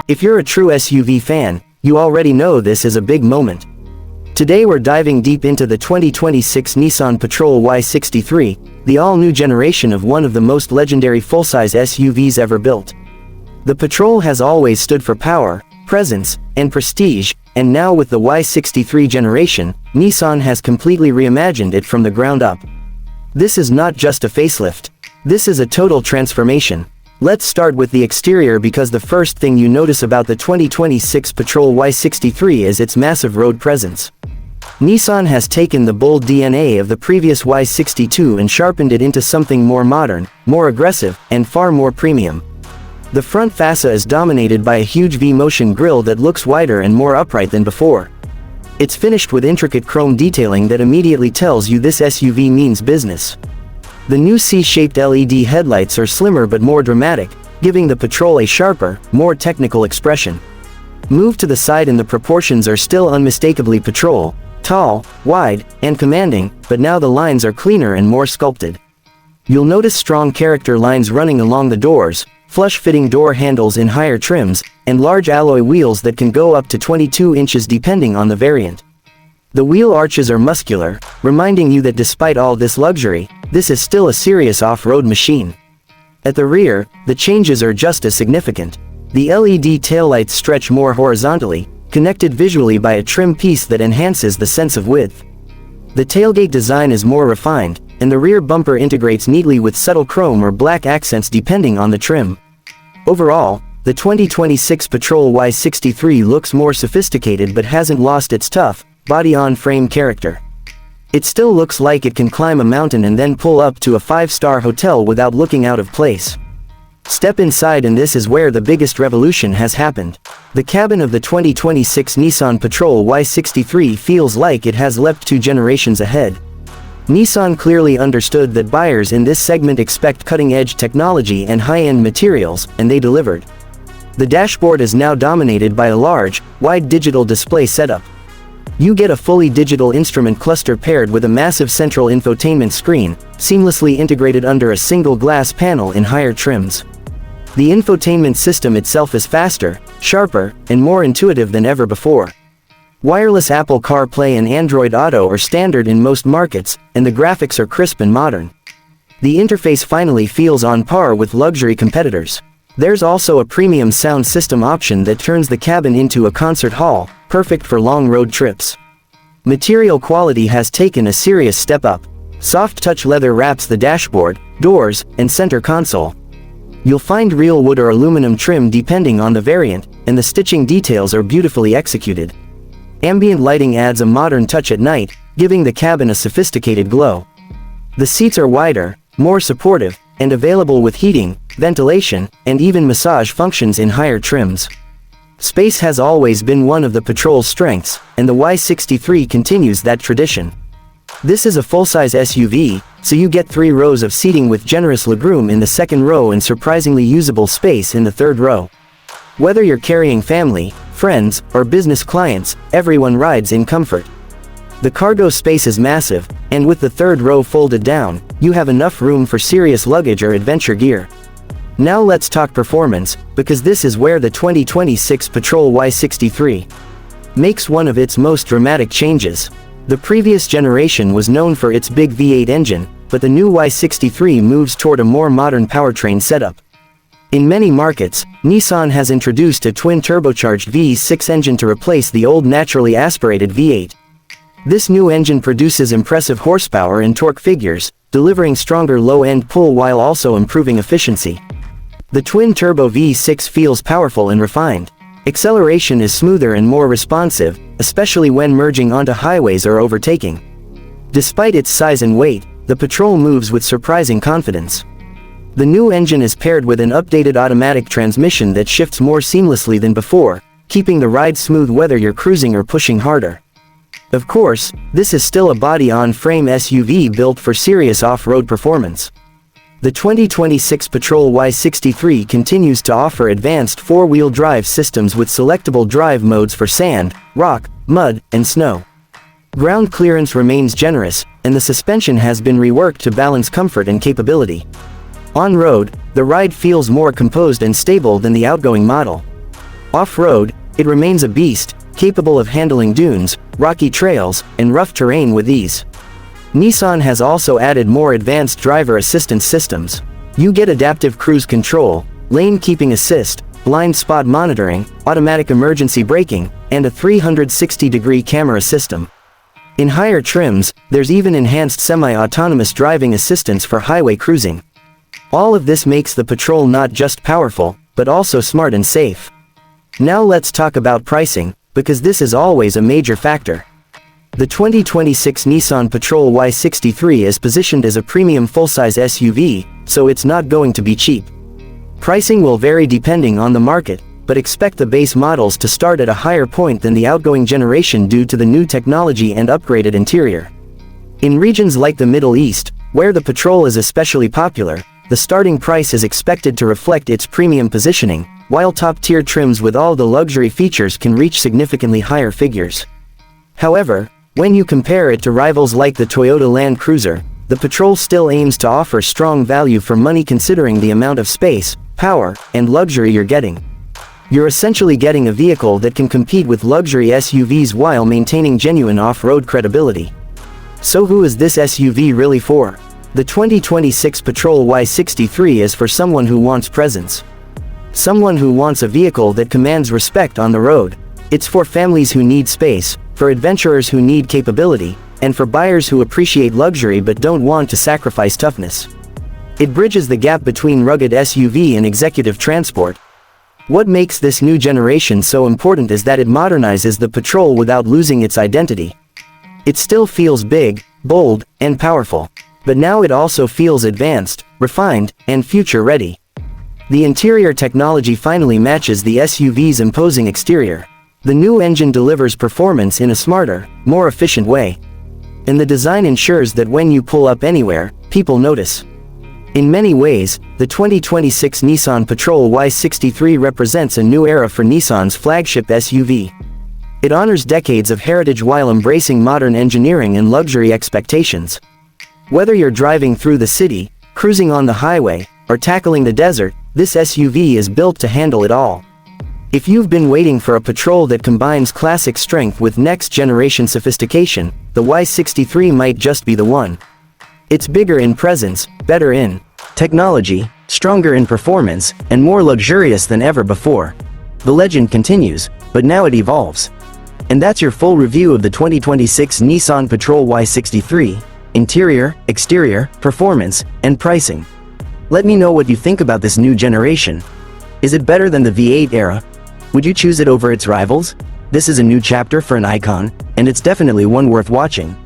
If you're a true SUV fan, you already know this is a big moment. Today we're diving deep into the 2026 Nissan Patrol Y63, the all-new generation of one of the most legendary full-size SUVs ever built. The Patrol has always stood for power, presence, and prestige, and now with the Y63 generation, Nissan has completely reimagined it from the ground up. This is not just a facelift. This is a total transformation. Let's start with the exterior because the first thing you notice about the 2026 Patrol Y63 is its massive road presence. Nissan has taken the bold DNA of the previous Y62 and sharpened it into something more modern, more aggressive, and far more premium. The front fascia is dominated by a huge V-motion grille that looks wider and more upright than before. It's finished with intricate chrome detailing that immediately tells you this SUV means business. The new C-shaped LED headlights are slimmer but more dramatic, giving the Patrol a sharper, more technical expression. Move to the side and the proportions are still unmistakably Patrol, tall, wide, and commanding, but now the lines are cleaner and more sculpted. You'll notice strong character lines running along the doors, flush-fitting door handles in higher trims, and large alloy wheels that can go up to 22 inches depending on the variant. The wheel arches are muscular, reminding you that despite all this luxury, this is still a serious off-road machine. At the rear, the changes are just as significant. The LED taillights stretch more horizontally, connected visually by a trim piece that enhances the sense of width. The tailgate design is more refined, and the rear bumper integrates neatly with subtle chrome or black accents depending on the trim. Overall, the 2026 Patrol Y63 looks more sophisticated but hasn't lost its tough, body-on-frame character. It still looks like it can climb a mountain and then pull up to a 5-star hotel without looking out of place. Step inside and this is where the biggest revolution has happened. The cabin of the 2026 Nissan Patrol Y63 feels like it has leapt 2 generations ahead. Nissan clearly understood that buyers in this segment expect cutting-edge technology and high-end materials, and they delivered. The dashboard is now dominated by a large, wide digital display setup. You get a fully digital instrument cluster paired with a massive central infotainment screen, seamlessly integrated under a single glass panel in higher trims. The infotainment system itself is faster, sharper, and more intuitive than ever before. Wireless Apple CarPlay and Android Auto are standard in most markets, and the graphics are crisp and modern. The interface finally feels on par with luxury competitors. There's also a premium sound system option that turns the cabin into a concert hall, perfect for long road trips. Material quality has taken a serious step up. Soft touch leather wraps the dashboard, doors, and center console. You'll find real wood or aluminum trim depending on the variant, and the stitching details are beautifully executed. Ambient lighting adds a modern touch at night, giving the cabin a sophisticated glow. The seats are wider, more supportive, and available with heating, ventilation, and even massage functions in higher trims. Space has always been one of the Patrol's strengths, and the Y63 continues that tradition. This is a full-size SUV, so you get 3 rows of seating with generous legroom in the second row and surprisingly usable space in the third row. Whether you're carrying family, friends, or business clients, everyone rides in comfort. The cargo space is massive, and with the third row folded down, you have enough room for serious luggage or adventure gear. Now let's talk performance, because this is where the 2026 Patrol Y63 makes one of its most dramatic changes. The previous generation was known for its big V8 engine, but the new Y63 moves toward a more modern powertrain setup. In many markets, Nissan has introduced a twin-turbocharged V6 engine to replace the old naturally aspirated V8. This new engine produces impressive horsepower and torque figures, delivering stronger low-end pull while also improving efficiency. The twin-turbo V6 feels powerful and refined. Acceleration is smoother and more responsive, especially when merging onto highways or overtaking. Despite its size and weight, the Patrol moves with surprising confidence. The new engine is paired with an updated automatic transmission that shifts more seamlessly than before, keeping the ride smooth whether you're cruising or pushing harder. Of course, this is still a body-on-frame SUV built for serious off-road performance. The 2026 Patrol Y63 continues to offer advanced 4-wheel drive systems with selectable drive modes for sand, rock, mud, and snow. Ground clearance remains generous, and the suspension has been reworked to balance comfort and capability. On road, the ride feels more composed and stable than the outgoing model. Off-road, it remains a beast, capable of handling dunes, rocky trails, and rough terrain with ease. Nissan has also added more advanced driver assistance systems. You get adaptive cruise control, lane keeping assist, blind spot monitoring, automatic emergency braking, and a 360-degree camera system. In higher trims, there's even enhanced semi-autonomous driving assistance for highway cruising. All of this makes the Piatrol not just powerful, but also smart and safe. Now let's talk about pricing, because this is always a major factor. The 2026 Nissan Piatrol Y63 is positioned as a premium full-size SUV, so it's not going to be cheap. Pricing will vary depending on the market, but expect the base models to start at a higher point than the outgoing generation due to the new technology and upgraded interior. In regions like the Middle East, where the Piatrol is especially popular, the starting price is expected to reflect its premium positioning, while top-tier trims with all the luxury features can reach significantly higher figures. However, when you compare it to rivals like the Toyota Land Cruiser, the Piatrol still aims to offer strong value for money considering the amount of space, power, and luxury you're getting. You're essentially getting a vehicle that can compete with luxury SUVs while maintaining genuine off-road credibility. So who is this SUV really for? The 2026 Piatrol Y63 is for someone who wants presence. Someone who wants a vehicle that commands respect on the road. It's for families who need space, for adventurers who need capability, and for buyers who appreciate luxury but don't want to sacrifice toughness. It bridges the gap between rugged SUV and executive transport. What makes this new generation so important is that it modernizes the Piatrol without losing its identity. It still feels big, bold, and powerful. But now it also feels advanced, refined, and future-ready. The interior technology finally matches the SUV's imposing exterior. The new engine delivers performance in a smarter, more efficient way. And the design ensures that when you pull up anywhere, people notice. In many ways, the 2026 Nissan Piatrol Y63 represents a new era for Nissan's flagship SUV. It honors decades of heritage while embracing modern engineering and luxury expectations. Whether you're driving through the city, cruising on the highway, or tackling the desert, this SUV is built to handle it all. If you've been waiting for a Piatrol that combines classic strength with next-generation sophistication, the Y63 might just be the one. It's bigger in presence, better in technology, stronger in performance, and more luxurious than ever before. The legend continues, but now it evolves. And that's your full review of the 2026 Nissan Piatrol Y63, interior, exterior, performance, and pricing. Let me know what you think about this new generation. Is it better than the V8 era? Would you choose it over its rivals? This is a new chapter for an icon, and it's definitely one worth watching.